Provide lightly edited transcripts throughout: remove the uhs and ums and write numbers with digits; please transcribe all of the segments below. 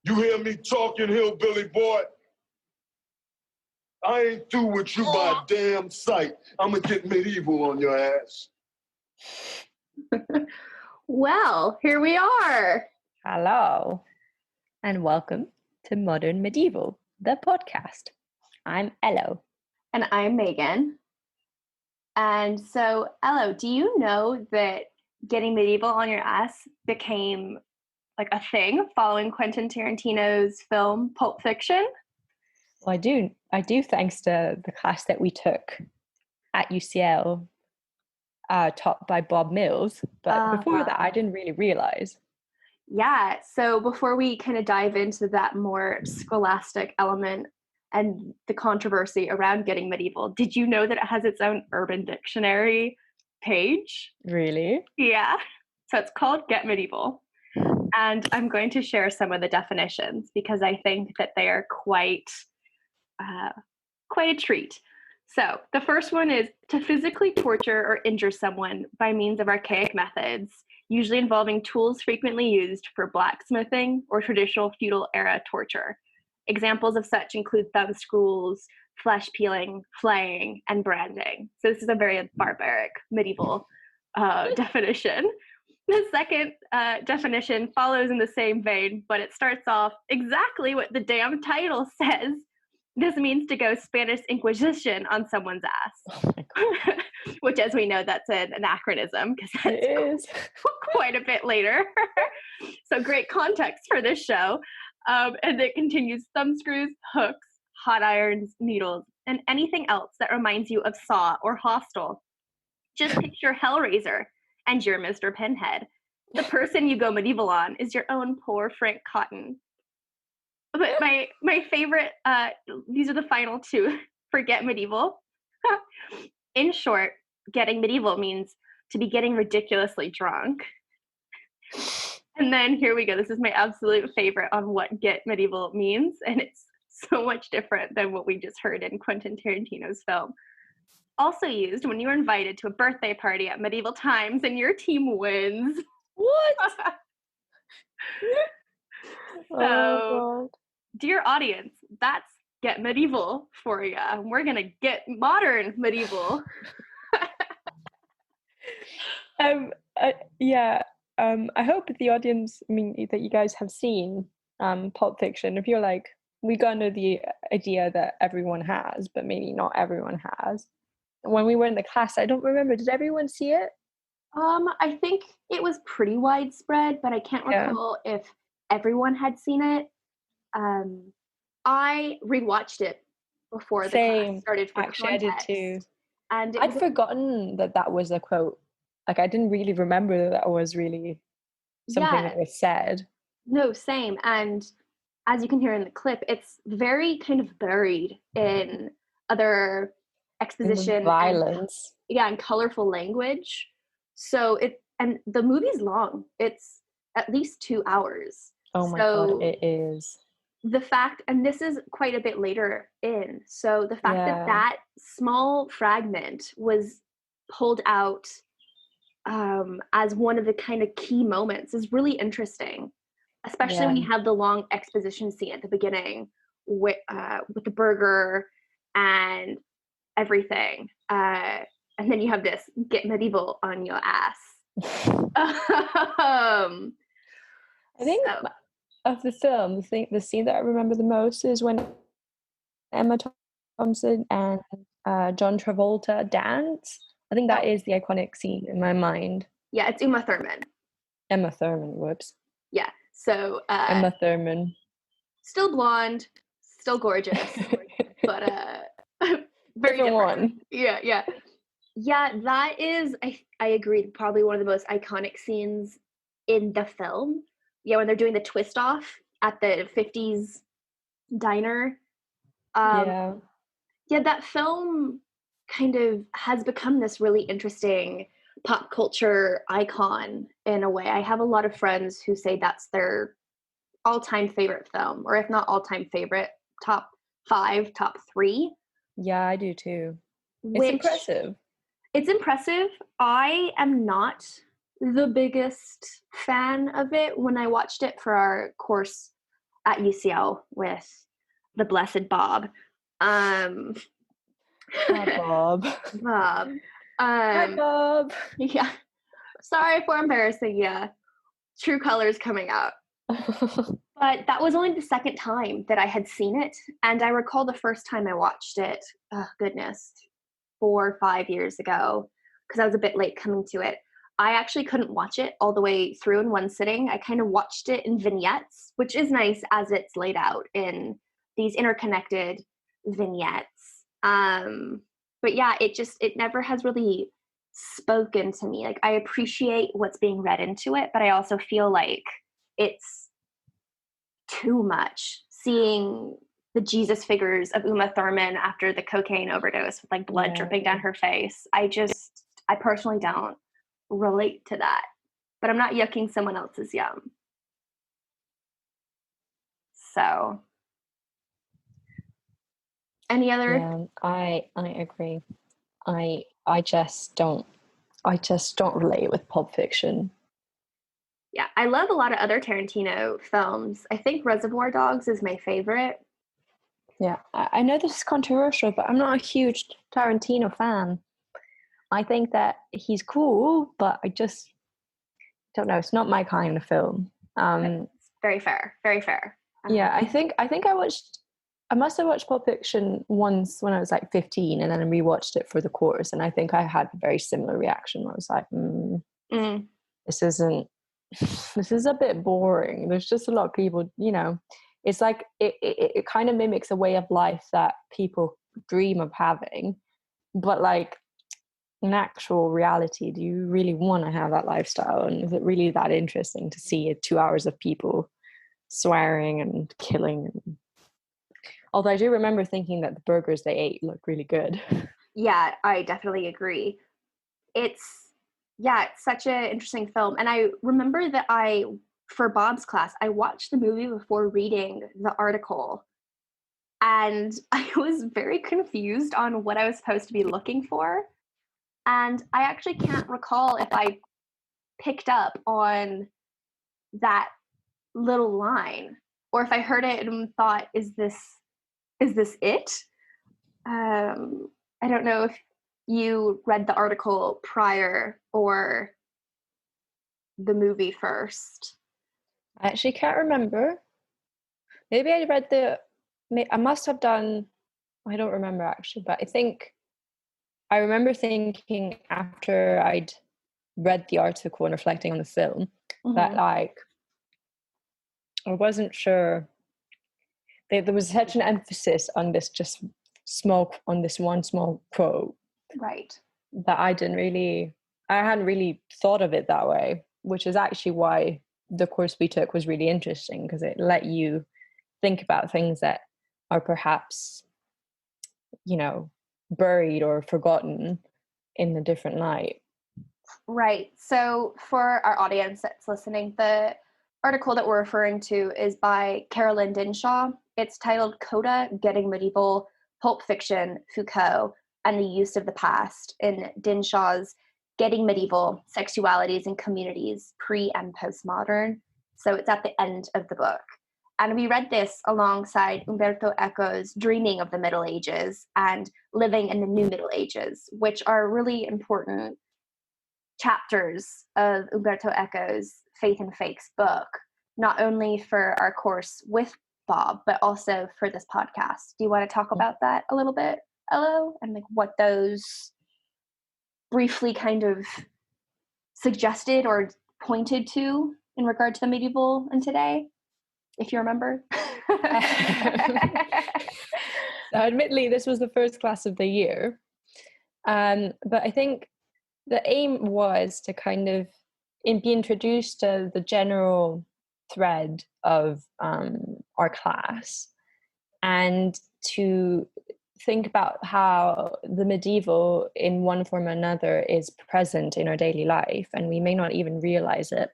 You hear me talking, hillbilly boy? I ain't through with you by a damn sight. I'm gonna get medieval on your ass. Well, here we are. Hello, and welcome to Modern Medieval, the podcast. I'm Ello. And I'm Megan. And so, Ello, do you know that getting medieval on your ass became like a thing following Quentin Tarantino's film Pulp Fiction? Well, I do thanks to the class that we took at UCL, taught by Bob Mills. But before that, I didn't really realize. Yeah, so before we kind of dive into that more scholastic element and the controversy around getting medieval, did you know that it has its own Urban Dictionary page? Really? Yeah. So it's called Get Medieval. And I'm going to share some of the definitions because I think that they are quite a treat. So the first one is to physically torture or injure someone by means of archaic methods, usually involving tools frequently used for blacksmithing or traditional feudal era torture. Examples of such include thumb screws, flesh peeling, flaying, and branding. So this is a very barbaric medieval definition. The second definition follows in the same vein, but it starts off exactly what the damn title says. This means to go Spanish Inquisition on someone's ass. Oh my God. Which, as we know, that's an anachronism because that's quite a bit later. So great context for this show. And it continues thumb screws, hooks, hot irons, needles, and anything else that reminds you of Saw or Hostel. Just picture Hellraiser and you're Mr. Pinhead. The person you go medieval on is your own poor Frank Cotton. But my favorite, these are the final two for get medieval. In short, getting medieval means to be getting ridiculously drunk. And then here we go. This is my absolute favorite on what get medieval means. And it's so much different than what we just heard in Quentin Tarantino's film. Also used when you're invited to a birthday party at medieval times and your team wins. What? So, dear audience, that's get medieval for you. We're going to get modern medieval. I hope the audience, that you guys have seen Pulp Fiction. If you're like, we got into the idea that everyone has, but maybe not everyone has. When we were in the class, I don't remember. Did everyone see it? I think it was pretty widespread, but I can't recall if everyone had seen it. I rewatched it before the class started for Actually, context. I did too. And I'd forgotten that was a quote. Like, I didn't really remember that was really something that was said. No, same. And as you can hear in the clip, it's very kind of buried in other exposition, violence, and colorful language. So and the movie's long. It's at least 2 hours. Oh my God, it is. The fact, and this is quite a bit later in, so the fact that small fragment was pulled out as one of the kind of key moments is really interesting, especially when you have the long exposition scene at the beginning with the burger and everything. And then you have this get medieval on your ass. I think of the film, the scene that I remember the most is when Emma Thompson and John Travolta dance. I think that is the iconic scene in my mind. Yeah, it's Uma Thurman. Emma Thurman, whoops. Yeah, so... Emma Thurman. Still blonde, still gorgeous, but very different one. Yeah, that is, I agree, probably one of the most iconic scenes in the film. Yeah, when they're doing the twist off at the 50s diner. Yeah, that film kind of has become this really interesting pop culture icon in a way. I have a lot of friends who say that's their all-time favorite film, or if not all-time favorite, top 5, top 3. Yeah, I do too. It's impressive. It's impressive. I am not the biggest fan of it. When I watched it for our course at UCL with the blessed Bob. Bob. Bob. Hi, Bob. Yeah. Sorry for embarrassing you. True colors coming out. But that was only the second time that I had seen it. And I recall the first time I watched it, oh goodness, 4 or 5 years ago, because I was a bit late coming to it. I actually couldn't watch it all the way through in one sitting. I kind of watched it in vignettes, which is nice as it's laid out in these interconnected vignettes. But yeah, it never has really spoken to me. Like, I appreciate what's being read into it, but I also feel like it's too much seeing the Jesus figures of Uma Thurman after the cocaine overdose with like blood dripping down her face. I personally don't relate to that, but I'm not yucking someone else's yum. So any other? Yeah, I agree. I just don't relate with Pulp Fiction. Yeah, I love a lot of other Tarantino films. I think Reservoir Dogs is my favorite. Yeah, I know this is controversial, but I'm not a huge Tarantino fan. I think that he's cool, but I just don't know. It's not my kind of film. Very fair. Very fair. Yeah, I think I must have watched Pulp Fiction once when I was like 15, and then I rewatched it for the course, and I think I had a very similar reaction. I was like, this is a bit boring. There's just a lot of people, it's like it kind of mimics a way of life that people dream of having, but like in actual reality, do you really want to have that lifestyle? And is it really that interesting to see 2 hours of people swearing and killing? Although I do remember thinking that the burgers they ate looked really good. Yeah, I definitely agree. It's such an interesting film. And I remember that for Bob's class, I watched the movie before reading the article. And I was very confused on what I was supposed to be looking for. And I actually can't recall if I picked up on that little line or if I heard it and thought, is this it? I don't know if you read the article prior or the movie first. I actually can't remember. Maybe I must have done, I don't remember actually, but I remember thinking after I'd read the article and reflecting on the film that like, I wasn't sure. There was such an emphasis on this one small quote. Right. That I hadn't really thought of it that way, which is actually why the course we took was really interesting, because it let you think about things that are perhaps, buried or forgotten in a different light. Right. So for our audience that's listening, the article that we're referring to is by Carolyn Dinshaw. It's titled Coda, Getting Medieval, Pulp Fiction, Foucault, and the Use of the Past in Dinshaw's Getting Medieval, Sexualities and Communities, Pre- and Postmodern. So it's at the end of the book. And we read this alongside Umberto Eco's Dreaming of the Middle Ages and Living in the New Middle Ages, which are really important chapters of Umberto Eco's Faith and Fakes book, not only for our course with Bob, but also for this podcast. Do you want to talk about that a little bit, Elo? And like what those briefly kind of suggested or pointed to in regard to the medieval and today, if you remember? So admittedly, this was the first class of the year. But I think the aim was to kind of be introduced to the general thread of our class and to think about how the medieval in one form or another is present in our daily life, and we may not even realize it.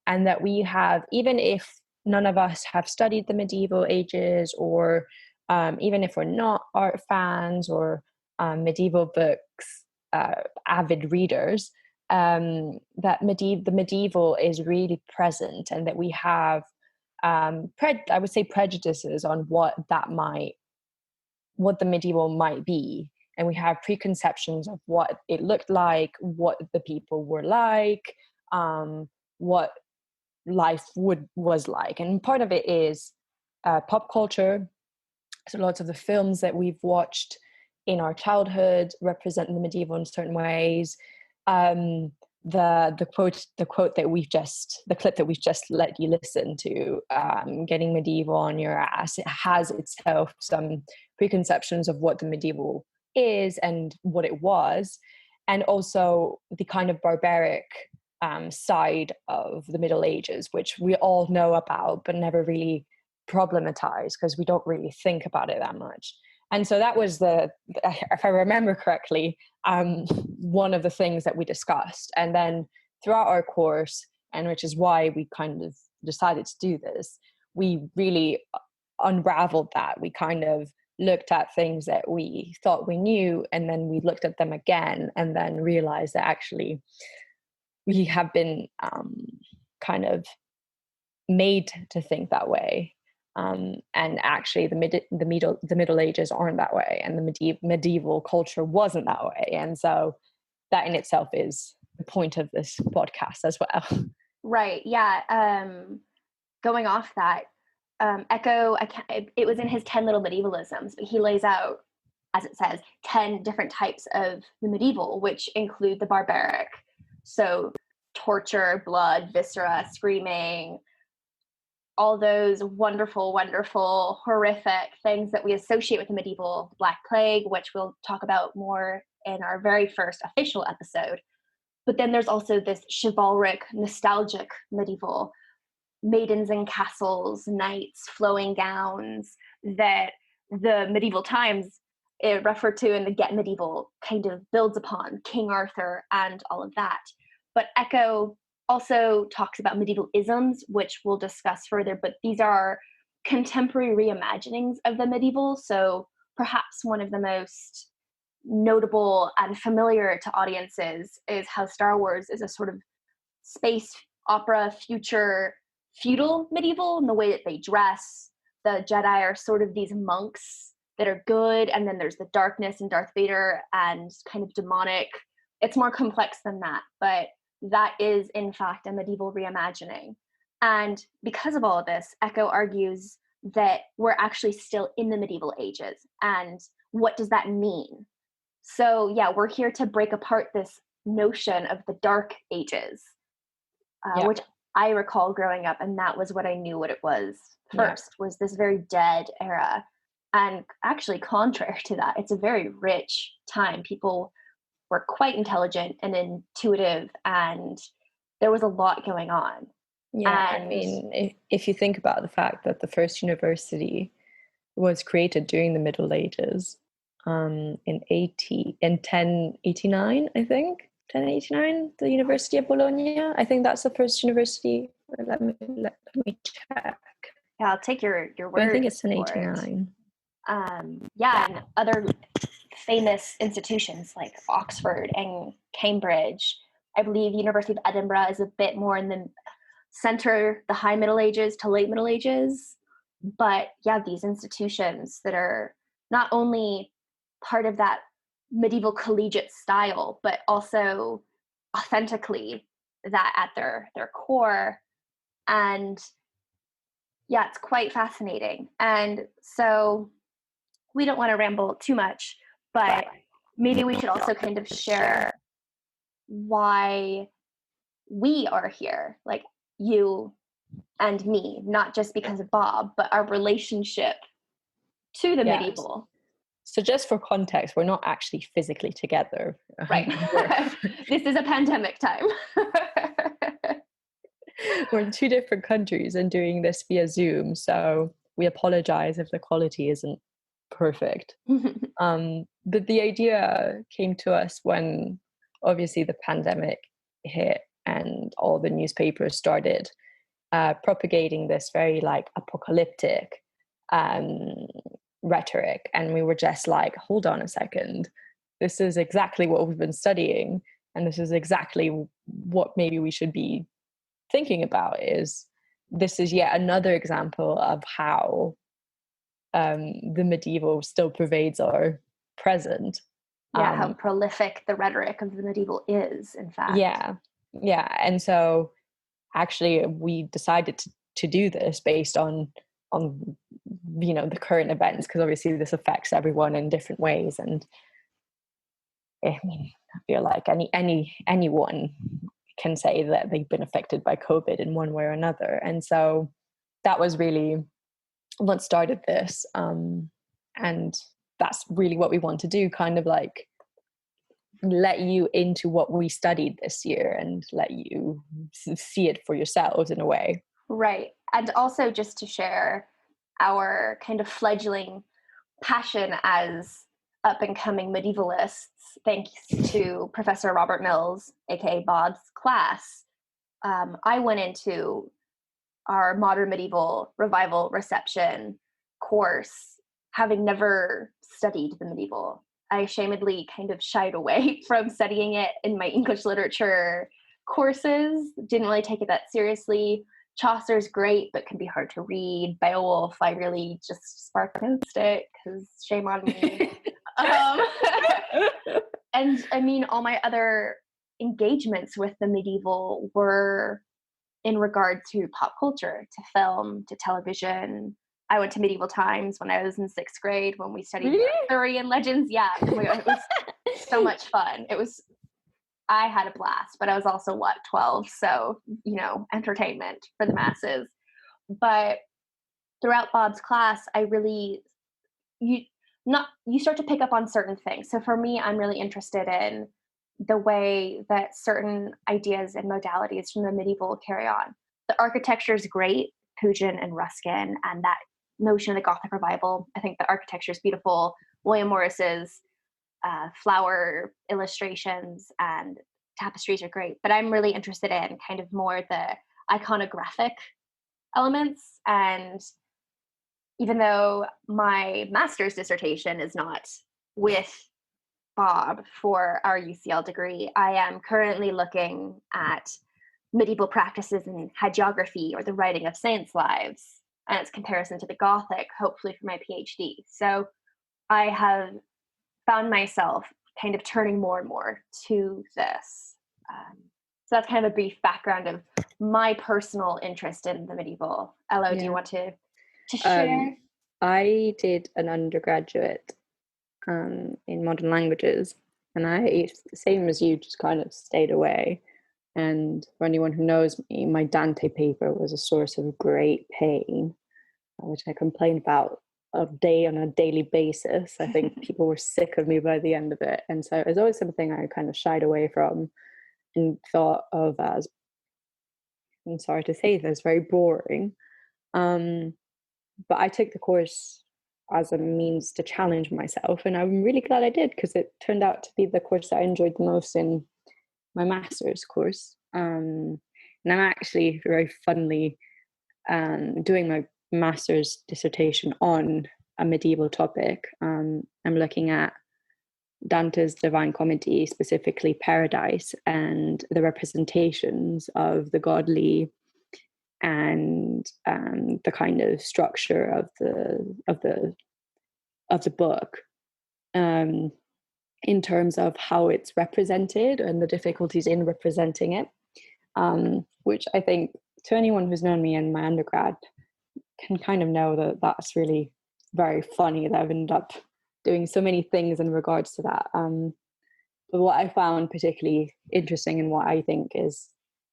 And that we have, even if none of us have studied the medieval ages, or even if we're not art fans or medieval books avid readers, that the medieval is really present, and that we have I would say prejudices on what the medieval might be. And we have preconceptions of what it looked like, what the people were like, what life was like. And part of it is pop culture. So lots of the films that we've watched in our childhood represent the medieval in certain ways. The clip that we've just let you listen to, getting medieval on your ass, it has itself some preconceptions of what the medieval is and what it was, and also the kind of barbaric side of the Middle Ages, which we all know about but never really problematize because we don't really think about it that much. And so that was if I remember correctly, one of the things that we discussed. And then throughout our course, and which is why we kind of decided to do this, we really unraveled that. We kind of looked at things that we thought we knew, and then we looked at them again, and then realized that actually we have been kind of made to think that way. And actually the Middle Ages aren't that way, and the medieval culture wasn't that way. And so that in itself is the point of this podcast as well. Right. Yeah. Going off that, Echo, it was in his 10 little medievalisms, but he lays out, as it says, 10 different types of the medieval, which include the barbaric. So torture, blood, viscera, screaming, all those wonderful, wonderful, horrific things that we associate with the medieval, Black Plague, which we'll talk about more in our very first official episode. But then there's also this chivalric, nostalgic medieval, maidens in castles, knights, flowing gowns, that the medieval times referred to in the Get Medieval kind of builds upon, King Arthur and all of that. But Echo also talks about medieval isms, which we'll discuss further, but these are contemporary reimaginings of the medieval. So perhaps one of the most notable and familiar to audiences is how Star Wars is a sort of space opera future feudal medieval in the way that they dress. The Jedi are sort of these monks that are good, and then there's the darkness and Darth Vader and kind of demonic. It's more complex than that, but that is in fact a medieval reimagining. And because of all of this, Echo argues that we're actually still in the medieval ages. And what does that mean? So yeah, we're here to break apart this notion of the dark ages, which I recall growing up, and that was what I knew what it was first, was this very dead era. And actually, contrary to that, it's a very rich time. People were quite intelligent and intuitive, and there was a lot going on. Yeah, and I mean, if you think about the fact that the first university was created during the Middle Ages, in 1089, I think. 1089, the University of Bologna. I think that's the first university. Let me check. Yeah, I'll take your word. But I think it's 1089. And other famous institutions like Oxford and Cambridge. I believe University of Edinburgh is a bit more in the center, the high Middle Ages to late Middle Ages. But yeah, these institutions that are not only part of that medieval collegiate style, but also authentically that at their core. And yeah, it's quite fascinating. And so we don't want to ramble too much, but maybe we should also kind of share why we are here, like you and me, not just because of Bob, but our relationship to the medieval. So just for context, we're not actually physically together. Right. This is a pandemic time. We're in two different countries and doing this via Zoom. So we apologize if the quality isn't perfect. But the idea came to us when obviously the pandemic hit and all the newspapers started propagating this very like apocalyptic rhetoric, and we were just like, hold on a second, this is exactly what we've been studying, and this is exactly what maybe we should be thinking about, is this is yet another example of how the medieval still pervades our present. Yeah, how prolific the rhetoric of the medieval is, in fact. Yeah. And so actually we decided to do this based on the current events, because obviously this affects everyone in different ways. And I mean, I feel like anyone can say that they've been affected by COVID in one way or another. And so that was really what started this. And that's really what we want to do, kind of like let you into what we studied this year and let you see it for yourselves in a way. Right. And also just to share our kind of fledgling passion as up and coming medievalists, thanks to Professor Robert Mills, aka Bob's class. I went into our modern medieval revival reception course having never studied the medieval. I shamedly kind of shied away from studying it in my English literature courses, didn't really take it that seriously. Chaucer's great, but can be hard to read. Beowulf, I really just sparked against it because shame on me. And I mean, all my other engagements with the medieval were in regard to pop culture, to film, to television. I went to medieval times when I was in 6th grade when we studied Arthurian legends. Yeah, oh my God, it was so much fun. I had a blast, but I was also 12, so entertainment for the masses. But throughout Bob's class, you start to pick up on certain things. So for me, I'm really interested in the way that certain ideas and modalities from the medieval carry on. The architecture is great, Pugin and Ruskin, and that notion of the Gothic revival. I think the architecture is beautiful. William Morris's flower illustrations and tapestries are great, but I'm really interested in kind of more the iconographic elements. And even though my master's dissertation is not with Bob for our UCL degree, I am currently looking at medieval practices in hagiography, or the writing of saints' lives, and its comparison to the Gothic, hopefully for my PhD. So I have found myself kind of turning more and more to this. So that's kind of a brief background of my personal interest in the medieval. Elo, do you want to share? I did an undergraduate in modern languages, and I, same as you, just kind of stayed away. And for anyone who knows me, my Dante paper was a source of great pain, which I complained about on a daily basis. I think people were sick of me by the end of it. And so it was always something I kind of shied away from and thought of as, I'm sorry to say this, very boring. But I took the course as a means to challenge myself, and I'm really glad I did, because it turned out to be the course that I enjoyed the most in my master's course. And I'm actually very funnily doing my master's dissertation on a medieval topic. I'm looking at Dante's Divine Comedy, specifically Paradise, and the representations of the godly and the kind of structure of the book, in terms of how it's represented and the difficulties in representing it, which I think, to anyone who's known me in my undergrad, can kind of know that that's really very funny that I've ended up doing so many things in regards to that. But what I found particularly interesting and what I think is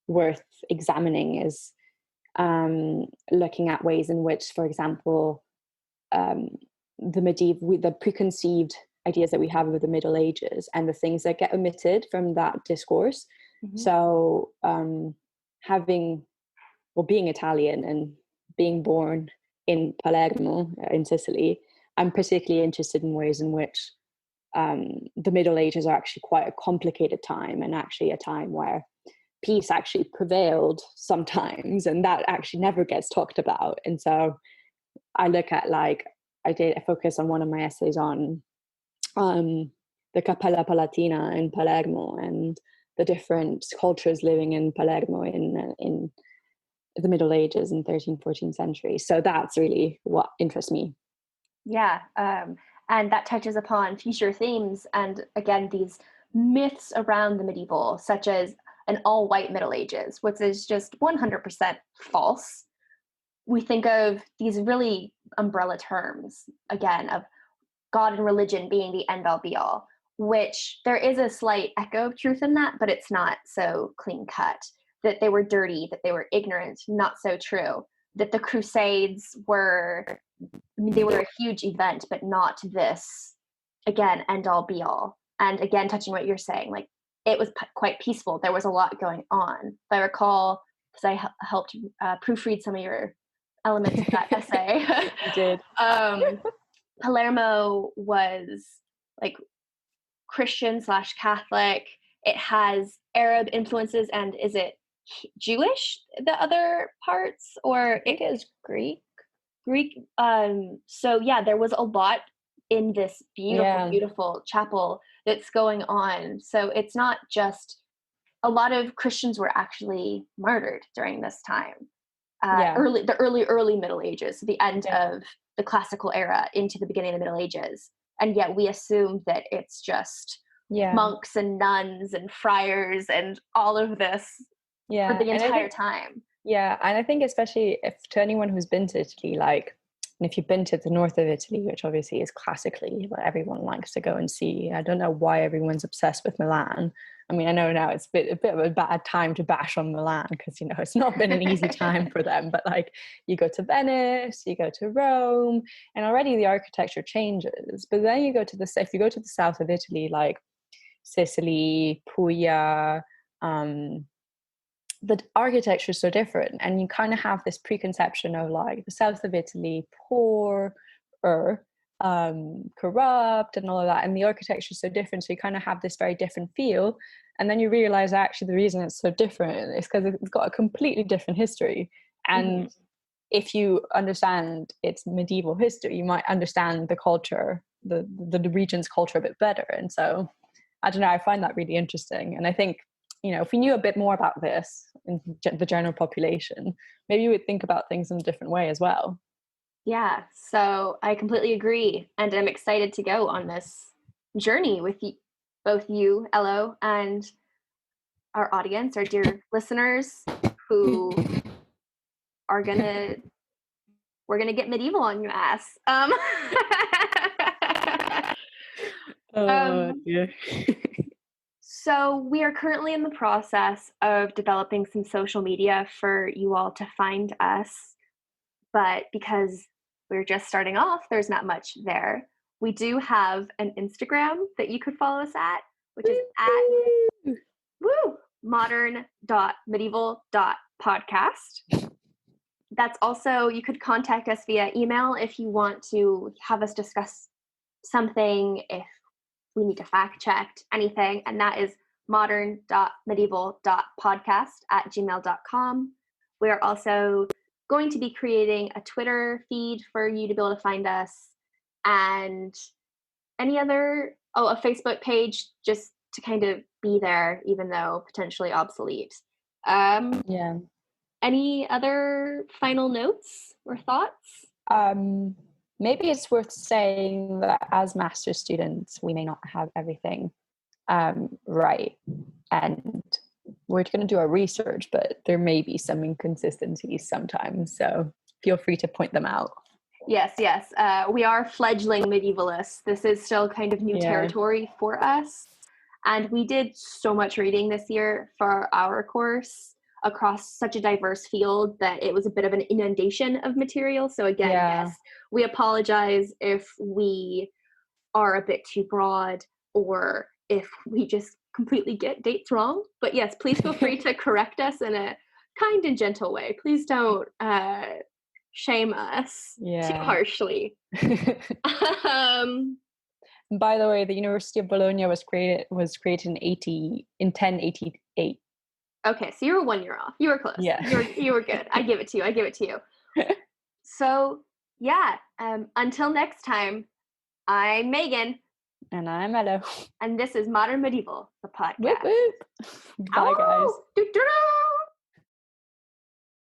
worth examining is looking at ways in which, for example, the preconceived ideas that we have of the Middle Ages and the things that get omitted from that discourse. Mm-hmm. So being Italian and being born in Palermo in Sicily, I'm particularly interested in ways in which the Middle Ages are actually quite a complicated time, and actually a time where peace actually prevailed sometimes, and that actually never gets talked about. And so I look at, I focus on one of my essays on the Cappella Palatina in Palermo and the different cultures living in Palermo in the Middle Ages in 13th, 14th century. So that's really what interests me. Yeah. And that touches upon future themes. And again, these myths around the medieval, such as an all-white Middle Ages, which is just 100% false. We think of these really umbrella terms, again, of God and religion being the end-all be-all, which there is a slight echo of truth in that, but it's not so clean-cut. That they were dirty, that they were ignorant, not so true. That the Crusades were, they were a huge event, but not this, again, end-all be-all. And again, touching what you're saying, like, it was quite peaceful. There was a lot going on. If I recall, because I helped proofread some of your elements of that essay. You did. Palermo was like Christian/Catholic. It has Arab influences, and is it Jewish, the other parts, or it is Greek? So yeah, there was a lot in this Yeah. beautiful chapel that's going on. So it's not just, a lot of Christians were actually martyred during this time. The early Middle Ages, so the end of the classical era into the beginning of the Middle Ages. And yet we assume that it's just monks and nuns and friars and all of this for the entire time. Yeah, and I think especially if to anyone who's been to Italy, like, and if you've been to the north of Italy, which obviously is classically what everyone likes to go and see. I don't know why everyone's obsessed with Milan. I mean, I know now it's a bit of a bad time to bash on Milan because, you know, it's not been an easy time for them. But like, you go to Venice, you go to Rome, and already the architecture changes. But then you go to if you go to the south of Italy, like Sicily, Puglia, the architecture is so different, and you kind of have this preconception of like the south of Italy, poor, corrupt, and all of that, and the architecture is so different, so you kind of have this very different feel, and then you realize actually the reason it's so different is because it's got a completely different history. And if you understand its medieval history, you might understand the culture, the region's culture a bit better. And so I don't know, I find that really interesting. And I think, you know, if we knew a bit more about this in the general population, maybe you would think about things in a different way as well. Yeah, so I completely agree. And I'm excited to go on this journey with both you, Elo, and our audience, our dear listeners, who are we're gonna get medieval on your ass. Yeah. So we are currently in the process of developing some social media for you all to find us. But because we're just starting off, there's not much there. We do have an Instagram that you could follow us at, which is at modern.medieval.podcast. That's also, you could contact us via email if you want to have us discuss something, if we need to fact check anything, and that is modern.medieval.podcast@gmail.com. We are also going to be creating a Twitter feed for you to be able to find us, and a Facebook page, just to kind of be there, even though potentially obsolete. Any other final notes or thoughts? Maybe it's worth saying that as master's students, we may not have everything right. And we're going to do our research, but there may be some inconsistencies sometimes. So feel free to point them out. Yes. We are fledgling medievalists. This is still kind of new territory for us. And we did so much reading this year for our course across such a diverse field that it was a bit of an inundation of material. So again, yes, we apologize if we are a bit too broad or if we just completely get dates wrong. But yes, please feel free to correct us in a kind and gentle way. Please don't shame us too harshly. By the way, the University of Bologna was created in 1088. Okay, so you were 1 year off. You were close. Yeah. You were good. I give it to you. So, until next time, I'm Megan. And I'm Elo. And this is Modern Medieval, the podcast. Whoop, whoop. Bye, guys. Doo-doo-doo.